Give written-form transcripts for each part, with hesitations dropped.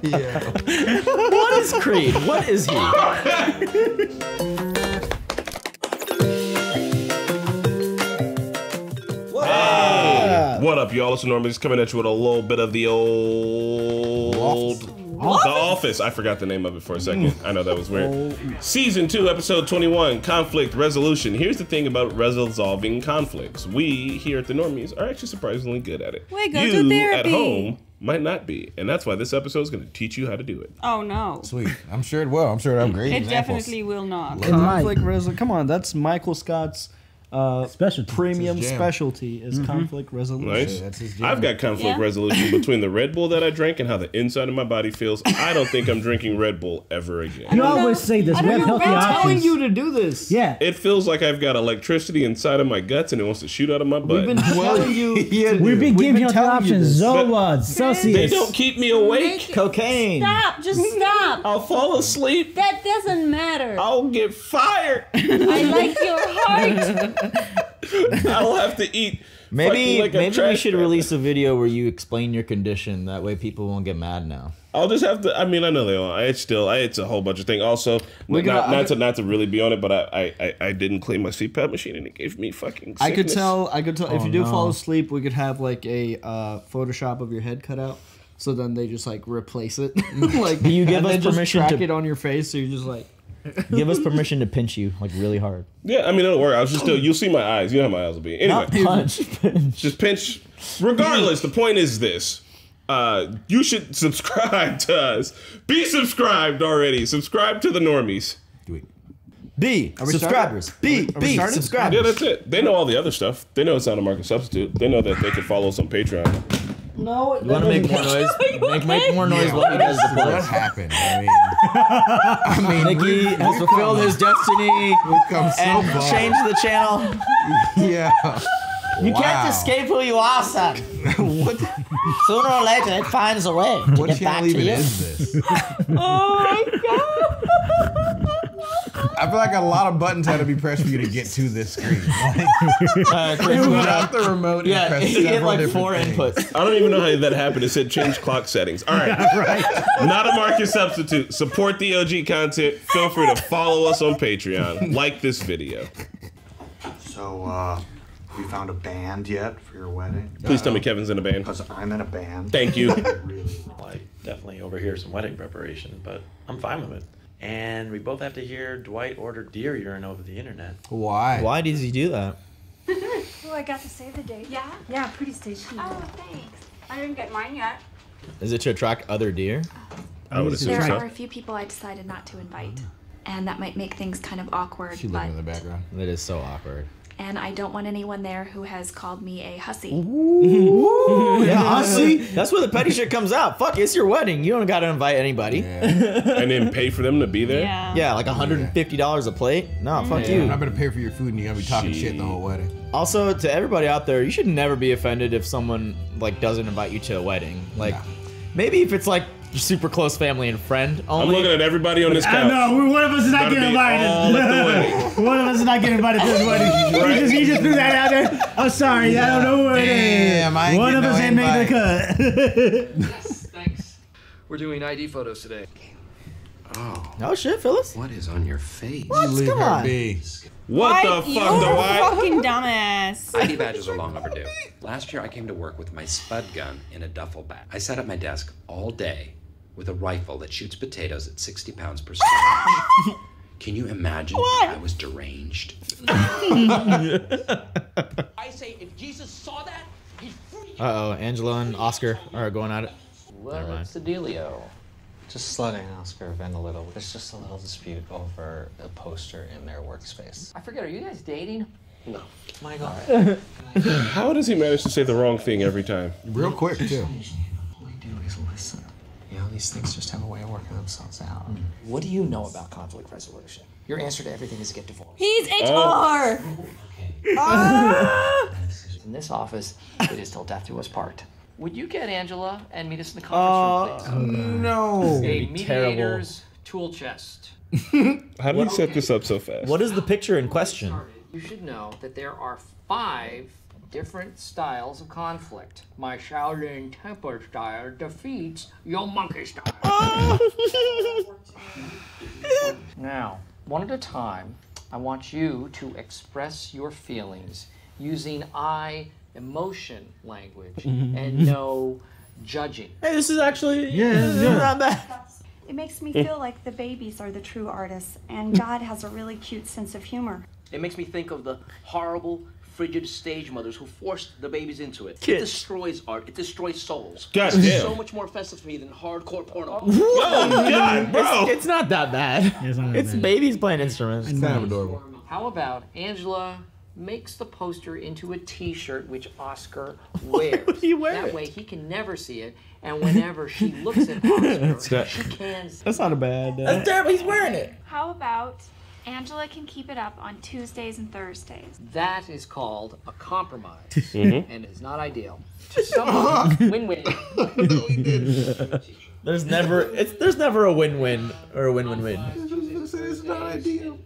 Yeah. What is Creed? What is he? What up, y'all? It's Normies coming at you with a little bit of the old... The Office. I forgot the name of it for a second. I know that was weird. Season 2, episode 21, Conflict Resolution. Here's the thing about resolving conflicts. We, here at the Normies, are actually surprisingly good at it. We go to therapy. At home might not be. And that's why this episode is going to teach you how to do it. Oh, no. Sweet. I'm sure it will. I'm sure it'll have great It examples. definitely will not. Conflict resolution. Come on, that's Michael Scott's Specialty. premium That's his jam. specialty is conflict resolution. Nice. That's his jam. I've got conflict resolution between the Red Bull that I drank and how the inside of my body feels. I don't think I'm drinking Red Bull ever again. You always say this. We have healthy I'm telling options. you to do this. Yeah. It feels like I've got electricity inside of my guts and it wants to shoot out of my butt. We've been telling you. We've been giving you healthy telling you options. this. Zoloft, Celsius. They don't keep me awake. Cocaine. Stop. Just stop. I'll fall asleep. That doesn't matter. I'll get fired. I like your heart. I'll have to eat. Maybe like a maybe we trash should can. release a video where you explain your condition. That way people won't get mad now. I'll just have to. I mean, I know they all. I ate a whole bunch of things. Also, not to really be on it, but I didn't clean my CPAP machine and it gave me fucking sickness. I could tell if you do fall asleep, we could have like a Photoshop of your head cut out. So then they just like replace it. Like You give us just permission track to- it on your face, so you're just like. Give us permission to pinch you like really hard. Yeah, I mean it'll work. I was just still. You'll see my eyes. You know how my eyes will be. Anyway, Not punch. just pinch. Regardless, the point is this. You should subscribe to us. Be subscribed already. Subscribe to the Normies. B. we Subscribers. B. we started? Subscribers. Yeah, that's it. They know all the other stuff. They know it's not a market substitute. They know that they can follow us on Patreon. No, You want to make more noise? Make more noise while he does the What plugs. happened? I Nikki has fulfilled his destiny we've come so and far. changed the channel. Yeah. You can't escape who you are, son. What, Sooner or later, it finds a way to what get back channel to even you. is this? Oh my god. I feel like a lot of buttons had to be pressed for you to get to this screen. Like, Chris, you got the remote and yeah, press he had several like different 4 things. inputs. I don't even know how that happened. It said change clock settings. All right. Not a market substitute. Support the OG content. Feel free to follow us on Patreon. Like this video. So, we found a band yet for your wedding? Please tell me Kevin's in a band. Because I'm in a band. Thank you. I definitely overhear some wedding preparation, but I'm fine with it. And we both have to hear Dwight order deer urine over the internet. Why? Why does he do that? Oh, I got to save the date. Yeah? Yeah, pretty stage. Oh, thanks. I didn't get mine yet. Is it to attract other deer? I would assume There so. are a few people I decided not to invite, and that might make things kind of awkward. She but living in the background. That is so awkward. and I don't want anyone there who has called me a hussy. Yeah, honestly, that's where the petty shit comes out. Fuck, it's your wedding. You don't gotta invite anybody. And then pay for them to be there? Yeah. Yeah, like $150 a plate. No, fuck you. I better pay for your food and you're gonna be talking shit the whole wedding. Also, to everybody out there, you should never be offended if someone like doesn't invite you to a wedding. Like, maybe if it's like your super close family and friend I'm only. looking at everybody on this I couch. know, one of us is not Gotta getting be all at the wedding. invited. One of us is not getting invited to this wedding. Right. He just threw that out there. I'm sorry, I don't know who it is. Damn, I ain't One of getting us no ain't making the cut. Yes, thanks. We're doing ID photos today. Oh, Oh shit, Phyllis. what is on your face? What? Leave Come her on. be. What the You're fuck, a Dwight? fucking dumbass. ID badges are long overdue. Last year I came to work with my spud gun in a duffel bag. I sat at my desk all day with a rifle that shoots potatoes at 60 pounds per square inch. Can you imagine if I was deranged? I say, if Jesus saw that, he'd freak. Uh oh, Angela and Oscar are going at it. Never mind. What's the dealio? Just letting Oscar vent a little. There's just a little dispute over a poster in their workspace. I forget, are you guys dating? No. My God. How does he manage to say the wrong thing every time? Real quick, too. All we do is listen. You know, these things just have a way of working themselves out. What do you know about conflict resolution? Your answer to everything is get divorced. He's HR. In this office, it is till death do us part. Would you get Angela and meet us in the conference room, please? No. A be terrible. mediator's tool chest. How did he set this up so fast? What is the picture in question? You should know that there are 5 different styles of conflict. My shouting temper style defeats your monkey style. Now, one at a time, I want you to express your feelings using I emotion language and no judging. Hey, this is actually not bad. It makes me feel like the babies are the true artists, and God has a really cute sense of humor. It makes me think of the horrible, frigid stage mothers who forced the babies into it. Kids. It destroys art. It destroys souls. God It's damn. so much more offensive to me than hardcore porno. Oh, God, bro. It's not that bad. It's not that It's bad. babies playing instruments. It's kind of adorable. How about Angela makes the poster into a t-shirt which Oscar wears. would he wear That it? way he can never see it, and whenever she looks at Oscar, she can see That's not a bad. That's terrible. He's wearing it. How about Angela can keep it up on Tuesdays and Thursdays? That is called a compromise, and it's not ideal. To some, win-win. There's never a win-win or a win-win-win. It's not ideal.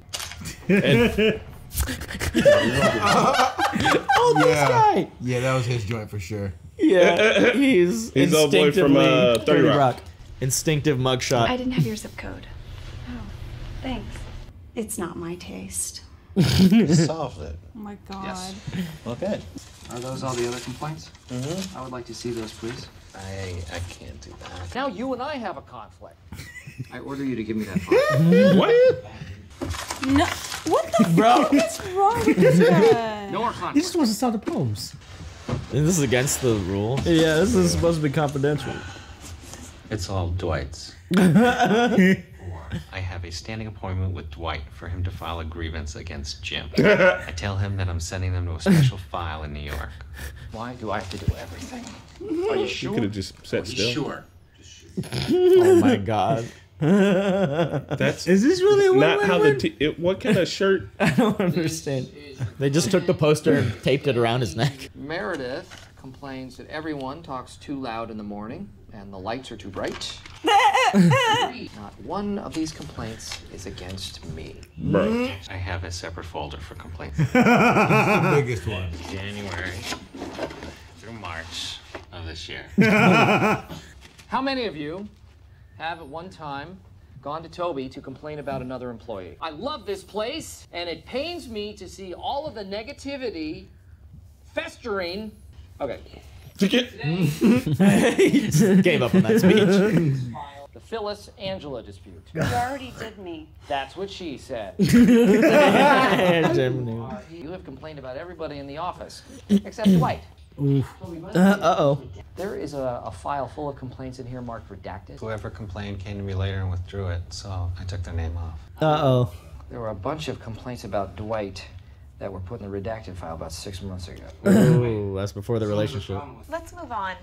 Oh, this guy. Yeah, that was his joint for sure. Yeah, he's old boy from instinctively 30 Rock. Instinctive mugshot. I didn't have your zip code. Oh, thanks. It's not my taste. Solved it. Oh my God. Yes. Well, good. Are those all the other complaints? I would like to see those, please. I can't do that. Now you and I have a conflict. I order you to give me that file. What? No. What the Bro. fuck is wrong with this guy? No more He conflict. just wants to sell the poems. This is against the rules. Yeah, this is supposed to be confidential. It's all Dwight's. I have a standing appointment with Dwight for him to file a grievance against Jim. I tell him that I'm sending them to a special file in New York. Why do I have to do everything? Are you You sure? could have just sat still. Sure. Oh my god. That's Is this really a not how the win-win-win? what kind of shirt? I don't understand. They just took the poster and taped it around his neck. Meredith complains that everyone talks too loud in the morning and the lights are too bright. Not one of these complaints is against me. Bro. I have a separate folder for complaints. The biggest one. January through March of this year. How many of you have at one time gone to Toby to complain about another employee? I love this place, and it pains me to see all of the negativity festering. Okay. He just gave up on that speech. The Phyllis-Angela dispute. You already did me. That's what she said. Germany. You have complained about everybody in the office, except Dwight. Uh-oh. There is a file full of complaints in here marked redacted. Whoever complained came to me later and withdrew it, so I took their name off. Uh-oh. There were a bunch of complaints about Dwight that were put in the redacted file about 6 months ago. Ooh, that's before the relationship. Let's move on.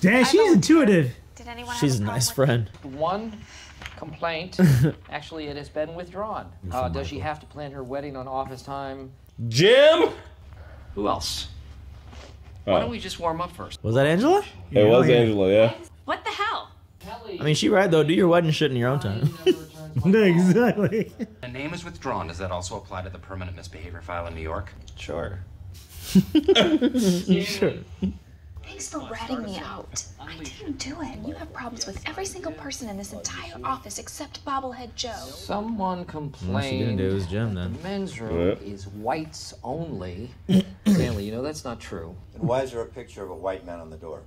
Dad, she's intuitive. Did anyone She's a have a nice problem friend. One complaint, actually it has been withdrawn. Does she have to plan her wedding on office time? Jim. Who else? Why don't we just warm up first? Was that Angela? It was Angela, yeah. What the hell? I mean, she right though. Do your wedding shit in your own time. Exactly. The name is withdrawn. Does that also apply to the permanent misbehavior file in New York? Sure. Sure. Thanks for ratting me out. I didn't do it. You have problems with every single person in this entire office except Bobblehead Joe. Someone Well, she complained didn't do it. It was Jim the then. men's room is whites only. Stanley, you know that's not true. And why is there a picture of a white man on the door?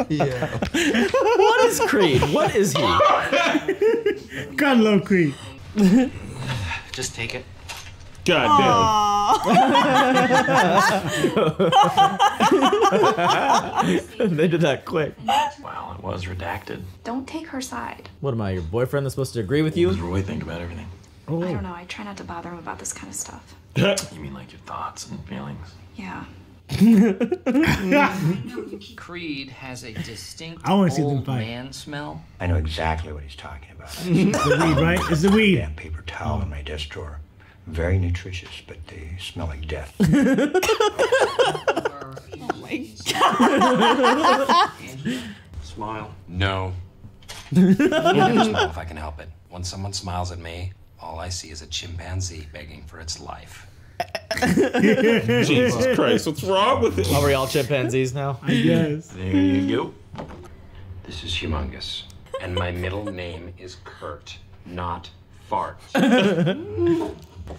Yeah. What is Creed? What is he? God love Creed. Just take it. God damn. They did that quick. Well, it was redacted. Don't take her side. What am I, your boyfriend that's supposed to agree with you? What does Roy think about everything? I don't know. I try not to bother him about this kind of stuff. You mean like your thoughts and feelings? Yeah. Creed has a distinct I wanna see them old fight. man smell. I know exactly what he's talking about. The weed, right? It's the weed. Damn paper towel in my desk drawer. Very nutritious, but they smell like death. Smile. No. I never smile if I can help it. When someone smiles at me, all I see is a chimpanzee begging for its life. Jesus Christ, what's wrong with it? Are we all chimpanzees now? I guess. There you go. This is humongous. And my middle name is Kurt, not Fart. I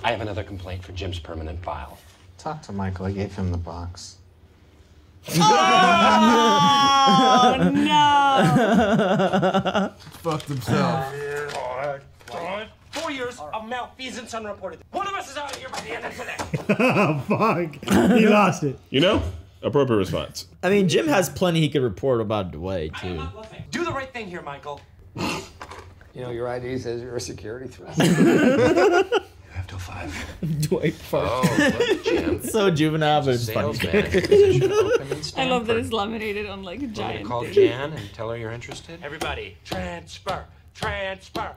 have another complaint for Jim's permanent file. Talk to Michael. I gave him the box. Oh, no. Fucked himself. 4 years of malfeasance unreported. One of us is out of here by the end of today. Oh, fuck. He lost it. You know? Appropriate response. I mean, Jim has plenty he could report about Dwight, too. Do the right thing here, Michael. You know, your ID says you're a security threat. You have till 5. Dwight Fart. Oh, look, Jim. So juvenile, but it's funny. I love that it's laminated on like a Want me to giant call thing. Jan and tell her you're interested? Everybody, transfer, transfer.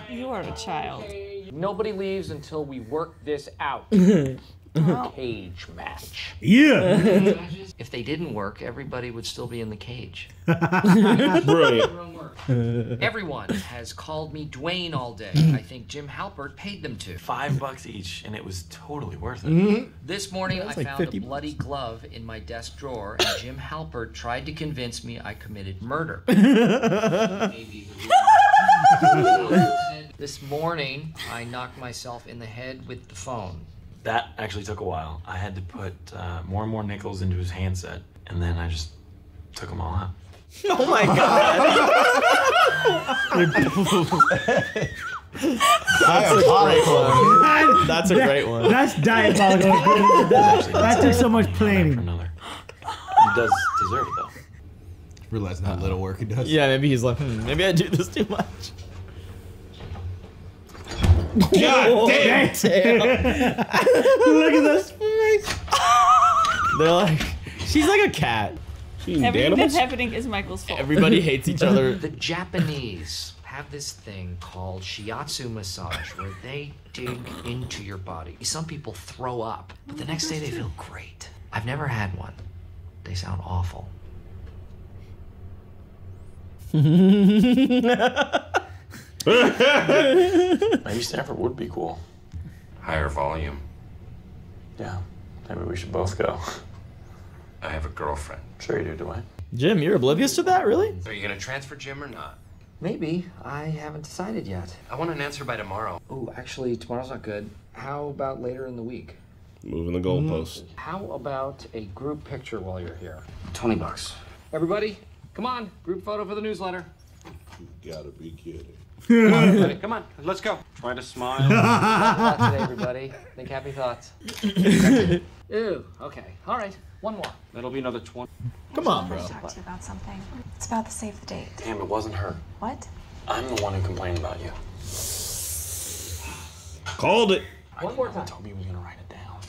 You are a child. Nobody leaves until we work this out. Cage match. Yeah. If they didn't work, everybody would still be in the cage. Brilliant. Everyone has called me Dwayne all day. I think Jim Halpert paid them to. $5 each, and it was totally worth it. This morning, I That's like found 50 a bloody glove in my desk drawer, and Jim Halpert tried to convince me I committed murder. This morning, I knocked myself in the head with the phone. That actually took a while. I had to put more and more nickels into his handset, and then I just took them all out. Oh my god. That's a great one. That's diabolical. That took so much planning. He does deserve it, though. Realizing how little work he does. Yeah, maybe he's like, maybe I do this too much. God damn. Look at this face. They're like, she's like a cat. Everything that's happening is Michael's fault. Everybody hates each other. The Japanese have this thing called shiatsu massage where they dig into your body. Some people throw up, but the next day they feel great. I've never had one. They sound awful. Maybe Stanford would be cool. Higher volume. Yeah, maybe we should both go. I have a girlfriend. Sure you do, Dwayne. Jim, you're oblivious to that, really? Are you gonna transfer Jim or not? Maybe. I haven't decided yet. I want an answer by tomorrow. Oh, actually, tomorrow's not good. How about later in the week? Moving the goalpost. How about a group picture while you're here? $20. Everybody, come on. Group photo for the newsletter. You gotta be kidding. Come on, everybody. Come on. Let's go. Try to smile. Happy thoughts today, everybody. Think happy thoughts. Ew. Okay. All right. One more. That'll be another 20. Come on, I bro. want to talk to you about something. It's about the save the date. Damn, it wasn't her. What? I'm the one who complained about you. Called it. One more time. Toby was gonna write it down.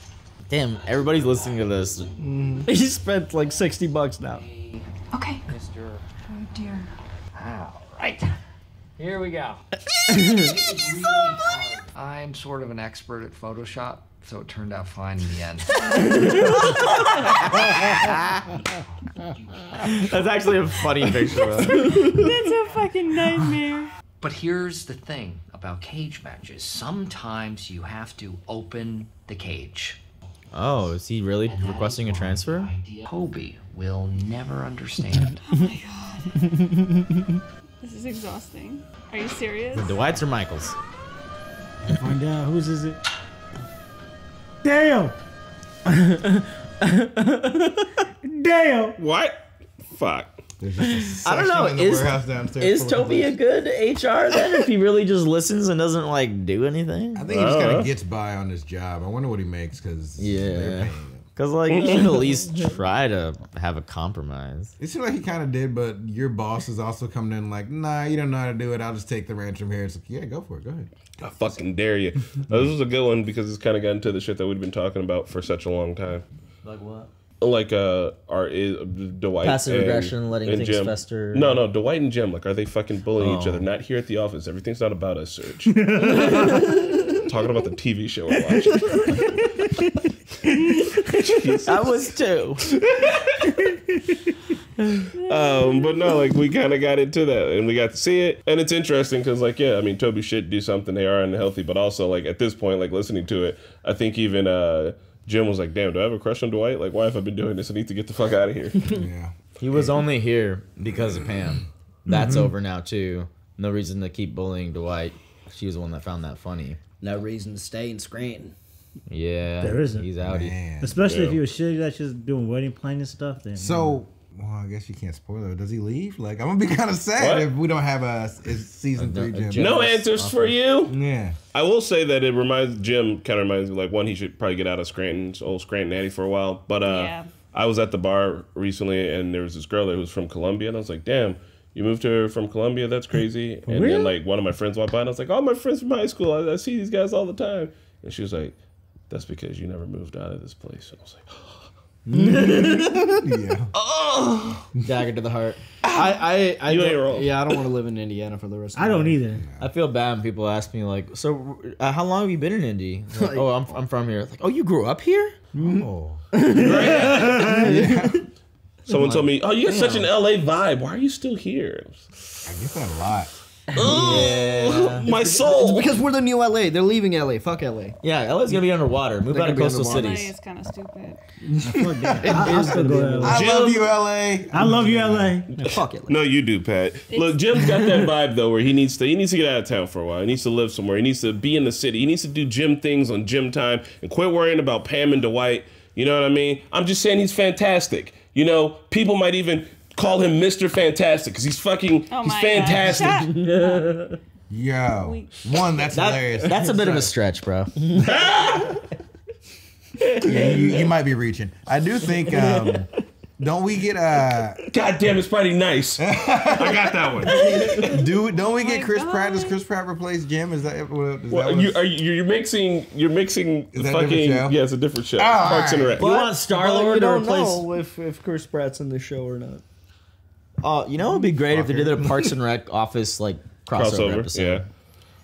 Damn, everybody's listening to this. He spent like $60 now. Okay. Mr. Oh dear. All right. Here we go. I'm sort of an expert at Photoshop, so it turned out fine in the end. That's actually a funny picture. That's a fucking nightmare. But here's the thing about cage matches. Sometimes you have to open the cage. Oh, is he really requesting a transfer? Toby will never understand. Oh my god. This is exhausting. Are you serious? The Dwights or Michaels? Find out whose is it. Damn. Damn. What? Fuck. I don't know. Is Toby a good HR then? If he really just listens and doesn't like do anything? I think he just kind of gets by on his job. I wonder what he makes because yeah. Because like you should at least try to have a compromise. It seems like he kind of did, but your boss is also coming in like, nah, you don't know how to do it. I'll just take the ranch from here. It's like, yeah, go for it. Go ahead. I fucking dare you. This was a good one because it's kind of gotten to the shit that we've been talking about for such a long time. Like what? Like Dwight Passive aggression, letting and things Jim. fester. No, Dwight and Jim. Like, are they fucking bullying each Oh. other? Not here at the office. Everything's not about us, Serge. Talking about the TV show we're watching. I was too. But no, like we kind of got into that and we got to see it, and it's interesting because like yeah, I mean Toby should do something. They are unhealthy, but also like at this point, like listening to it, I think even Jim was like, "Damn, do I have a crush on Dwight? Like, why have I been doing this? I need to get the fuck out of here." Yeah, he was only here because of Pam. That's over now too. No reason to keep bullying Dwight. She was the one that found that funny. No reason to stay in Scranton. Yeah, There isn't. He's outie. Man. Especially if you were shitty that just doing wedding planning stuff. Then So, well, I guess you can't spoil it. Does he leave? Like, I'm gonna be kind of sad What? if we don't have a season 3 Jim. No answers for you. Yeah. I will say that it reminds Jim kind of reminds me like one he should probably get out of Scranton's old Scranton Natty for a while. But I was at the bar recently and there was this girl that was from Columbia and I was like, damn, you moved here from Columbia? That's crazy. And Really? then like one of my friends walked by and I was like, oh, my friends from high school. I see these guys all the time. And she was like, that's because you never moved out of this place. And I was like, Yeah. Oh, dagger to the heart. I You ain't don't, wrong. yeah, I don't want to live in Indiana for the rest of my I don't life. either. I feel bad when people ask me like, so how long have you been in Indy? Like, oh, I'm from here. Like, oh, you grew up here? Oh. someone told me, oh, you have such an LA vibe. Why are you still here? I get that a lot. Yeah. My It's soul. because we're the new LA. They're leaving LA. Fuck LA. Yeah, LA's gonna be underwater. Move They're out of gonna be coastal underwater. LA cities. is kind of stupid. Fuck that. I'll still go to LA. I love you, LA. I love you, LA. Fuck LA. No, you do, Pat. Look, Jim's got that vibe though, where he needs to get out of town for a while. He needs to live somewhere. He needs to be in the city. He needs to do Jim things on Jim time and quit worrying about Pam and Dwight. You know what I mean? I'm just saying he's fantastic. You know, people might even call him Mr. Fantastic because he's fucking Oh he's my fantastic. God. Shut up. Yo. One, that's hilarious. That's a bit of a stretch, bro. Yeah, you might be reaching. I do think, don't we get God damn, it's pretty nice. I got that one. don't we get my Chris God. Pratt? Does Chris Pratt replace Jim? Is that what? Is Well, that what's- you're mixing Is that a fucking different show? yeah, it's a different show. All Parks and right. Rec. You want Star-Lord We to don't replace? know if Chris Pratt's in the show or not. You know, it'd be great if they did a Parks and Rec office like crossover episode. Yeah.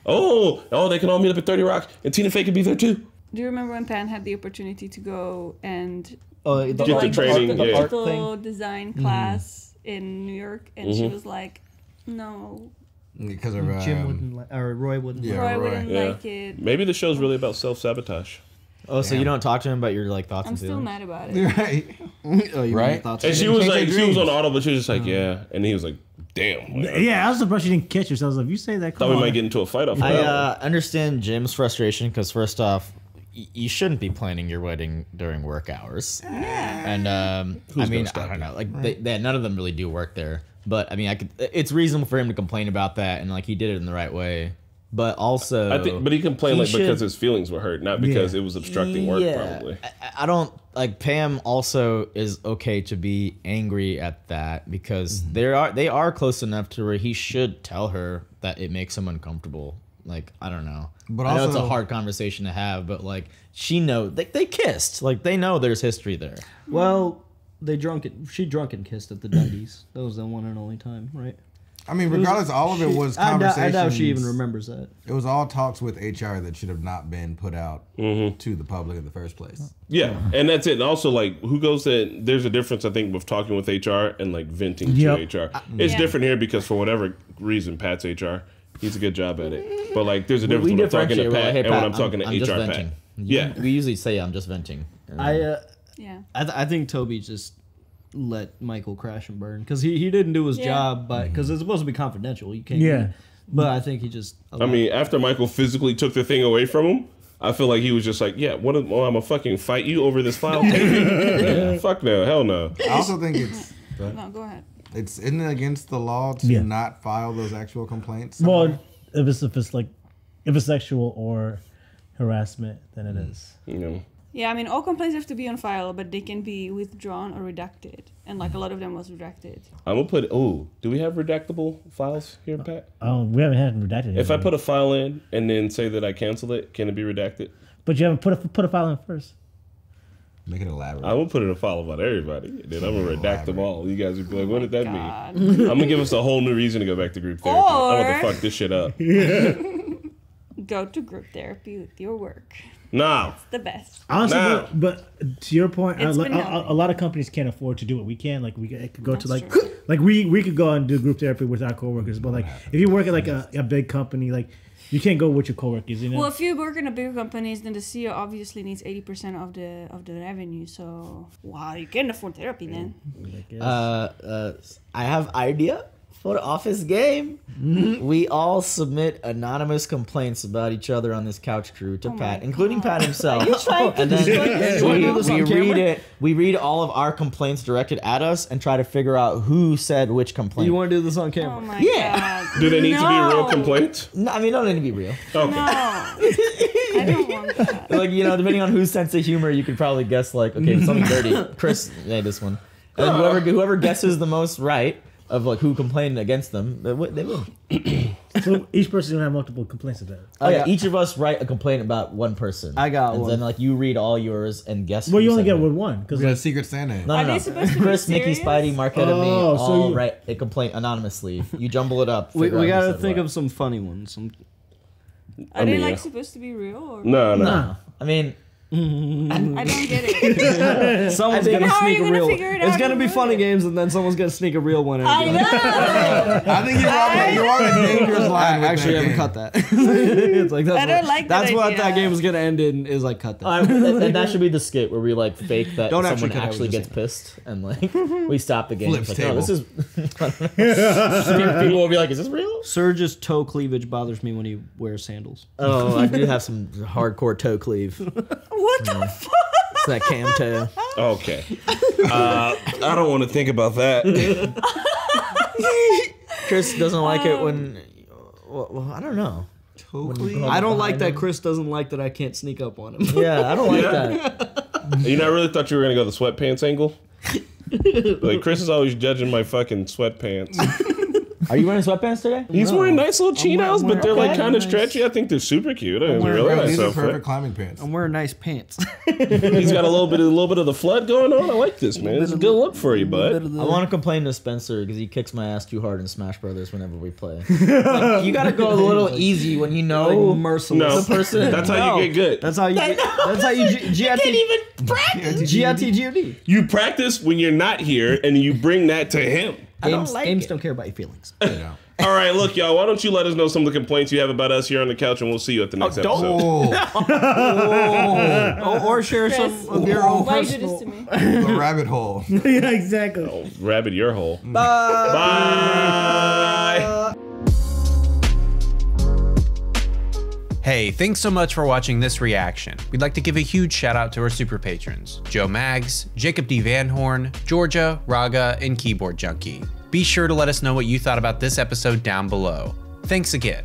Oh, they can all meet up at 30 Rock, and Tina Fey could be there too. Do you remember when Pan had the opportunity to go and The Get the training, the yeah. art digital thing. design class in New York? And she was like, no, because of Jim wouldn't like, or Roy wouldn't. Yeah, Roy Roy. wouldn't Yeah. like it. Maybe the show's really about self-sabotage. Oh, so you don't talk to him about your like thoughts I'm and still feelings? mad about it. right. Oh, you Right? thought And so? she was Chase like, their she was on dreams. audible. She was just like, yeah, and he was like, damn. Like, Yeah, I was surprised you didn't catch yourself. If you say that, thought come we on. might get into a fight off of I that. understand Jim's frustration because first off, you shouldn't be planning your wedding during work hours. And I mean, gonna I stop don't you? know, like none of them really do work there. But I mean, it's reasonable for him to complain about that, and like he did it in the right way. But also, I think, but he complained he like because should- his feelings were hurt, not because it was obstructing work. Probably. I don't like Pam. Also, is okay to be angry at that because they are close enough to where he should tell her that it makes him uncomfortable. Like I don't know, But I know it's a also- hard conversation to have, but like she they kissed. Like they know there's history there. Well, she drunk and kissed at the Dundies. That was the one and only time, right? I mean, regardless, all of it was I conversations. doubt she even remembers that. It was all talks with HR that should have not been put out to the public in the first place. Yeah, and that's it. And also, like, who goes to? There's a difference, I think, with talking with HR and like venting Yep. to HR. It's different here because for whatever reason, Pat's HR. He's a good job at it. But like, there's a difference when I'm talking to differentiate. Pat We're like, "Hey, and when Pat, I'm talking to I'm just HR Pat. venting." Yeah, we usually say I'm just venting. Yeah. I think Toby just let Michael crash and burn because he didn't do his job, but because it's supposed to be confidential, you can't. Yeah. But I think he just. I mean, after Michael physically took the thing away from him, I feel like he was just like, yeah, I'm gonna fucking fight you over this file. Fuck no, hell no. I also think it's No, go ahead. isn't it against the law to Yeah. not file those actual complaints? Well, if it's sexual or harassment, then it is. You know. Yeah, I mean, all complaints have to be on file, but they can be withdrawn or redacted. And like a lot of them was redacted. I'm gonna put. Oh, do we have redactable files here, Pat? We haven't had it redacted. If I put a file in and then say that I cancel it, can it be redacted? But you haven't put a file in first. Make it elaborate. I'm gonna put in a file about everybody, and then I'm gonna redact them all. You guys would be like, "What did that mean?" I'm gonna give us a whole new reason to go back to group therapy. I'm gonna fuck this shit up. Go to group therapy with your work. No. It's the best. Honestly, No. but to your point, It's been a lot of companies can't afford to do what we can. Like we could go to That's like true. like we could go and do group therapy with our coworkers. But like if you work at like a big company, like you can't go with your coworkers. You know. Well, if you work in a bigger companies, then the CEO obviously needs 80% of the revenue. So wow, you can afford therapy then. I have idea for the office game. We all submit anonymous complaints about each other on this couch crew to Pat, including Pat himself. Are you trying to And then destroy we read it. We read all of our complaints directed at us and try to figure out who said which complaint. You want to do this on camera? Oh my Yeah. God. Do they need to be real No. complaints? No, I mean, don't need to be real. Okay. No. I don't want that. Like, you know, depending on whose sense of humor, you could probably guess, like, okay, something dirty. Chris made this one. And then whoever guesses the most right of, like, who complained against them, they win. So each person will have multiple complaints of that. Oh, yeah, each of us write a complaint about one person. I got and one. then, like, you read all yours and guess Well, who you only said get it. with one because We got a Secret Santa. No, Are no, they no. supposed to be Chris, Nikki, serious? Spidey, Marquette, and me Oh, so all you- write a complaint anonymously. You jumble it up. We figure out who gotta said think what. of some funny ones. Are they mean, like yeah. supposed to be real? Or? No. No. I mean, I don't get it. Someone's think- gonna How are sneak you a gonna real. figure it It's out gonna be and funny do it? games, and then someone's gonna sneak a real one in. I know. I think you're on a dangerous line. with Actually, that haven't game. cut that. It's like that's I don't what, like that that's what idea. that game is gonna end in. Is like cut that. and that should be the skit where we like fake that Don't someone actually cut actually out what gets pissed and like we stop the game. Flips It's like, oh, table. this is people will be like, is this real? Surge's toe cleavage bothers me when he wears sandals. Oh, I do have some hardcore toe cleave. What the fuck? It's that cam toe. Okay. I don't want to think about that. Chris doesn't like it when. Well, I don't know. I don't like that Chris doesn't like that I can't sneak up on him. Yeah, I don't like that. You know, I really thought you were gonna go the sweatpants angle. Like Chris is always judging my fucking sweatpants. Are you wearing sweatpants today? He's wearing nice little chinos, but they're like okay. kind of Nice. stretchy. I think they're super cute. I didn't realize These so. are perfect climbing pants. I'm wearing nice pants. He's got a little bit of the flood going on. I like this, man. It's a good look for you, bud. I want to complain to Spencer because he kicks my ass too hard in Smash Brothers whenever we play. Like, you gotta go a little easy when you know merciless. No, the person. that's how you get good. That's how you. That's how you. Can't even practice. GIT. You practice when you're not here, and you bring that to him. Games don't care about your feelings. All right, look, y'all. Why don't you let us know some of the complaints you have about us here on the couch, and we'll see you at the next episode. Or share some of your own Why you do this personal. to me? The rabbit hole. Yeah, exactly. Oh, rabbit your hole. Bye. Bye. Hey, thanks so much for watching this reaction. We'd like to give a huge shout out to our super patrons, Joe Maggs, Jacob D. Van Horn, Georgia, Raga, and Keyboard Junkie. Be sure to let us know what you thought about this episode down below. Thanks again.